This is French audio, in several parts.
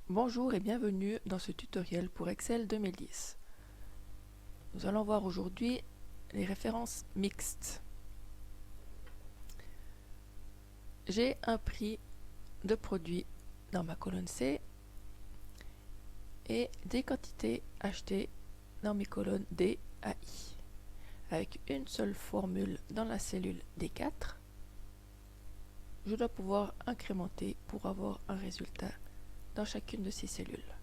Bonjour et bienvenue dans ce tutoriel pour Excel 2010. Nous allons voir aujourd'hui les références mixtes. J'ai un prix de produit dans ma colonne C et des quantités achetées dans mes colonnes D à I. Avec une seule formule dans la cellule D4, je dois pouvoir incrémenter pour avoir un résultat dans chacune de ces cellules.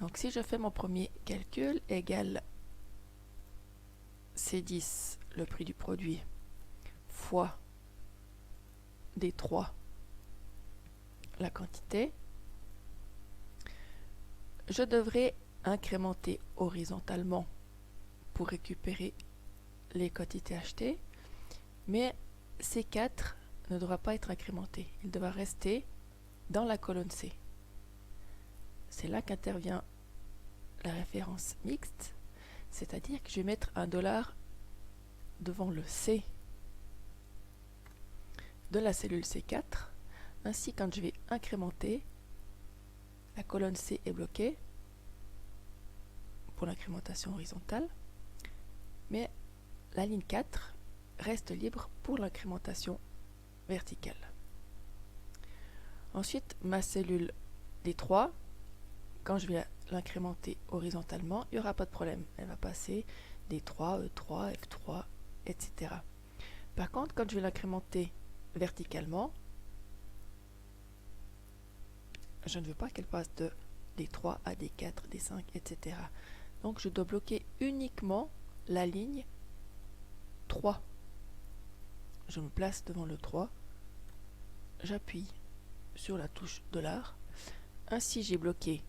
Donc si je fais mon premier calcul égale C10, le prix du produit, fois D3, la quantité, je devrais incrémenter horizontalement pour récupérer les quantités achetées, mais C4 ne devra pas être incrémenté, il devra rester dans la colonne C. C'est là qu'intervient la référence mixte, c'est-à-dire que je vais mettre un dollar devant le C de la cellule C4. Ainsi, quand je vais incrémenter, la colonne C est bloquée pour l'incrémentation horizontale, mais la ligne 4 reste libre pour l'incrémentation verticale. Ensuite, ma cellule D3, quand je vais l'incrémenter horizontalement, il n'y aura pas de problème. Elle va passer D3, E3, F3, etc. Par contre, quand je vais l'incrémenter verticalement, je ne veux pas qu'elle passe de D3 à D4, D5, etc. Donc je dois bloquer uniquement la ligne 3. Je me place devant le 3, j'appuie sur la touche $. Ainsi j'ai bloqué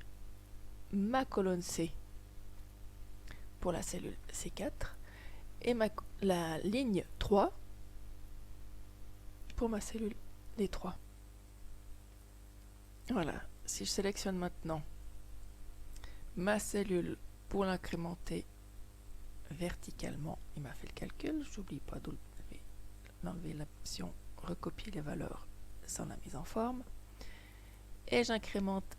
ma colonne C pour la cellule C4 et la ligne 3 pour ma cellule D3. Voilà, si je sélectionne maintenant ma cellule pour l'incrémenter verticalement, il m'a fait le calcul, j'oublie pas d'enlever l'option recopier les valeurs sans la mise en forme, et j'incrémente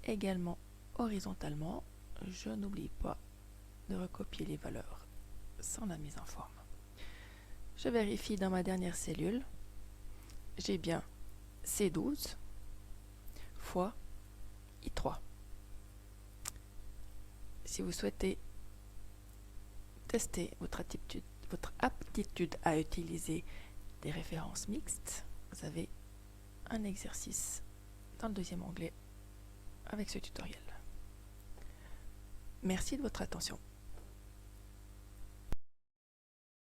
également horizontalement, je n'oublie pas de recopier les valeurs sans la mise en forme. Je vérifie dans ma dernière cellule, j'ai bien C12 fois I3. Si vous souhaitez tester votre aptitude à utiliser des références mixtes, vous avez un exercice dans le deuxième onglet avec ce tutoriel. Merci de votre attention.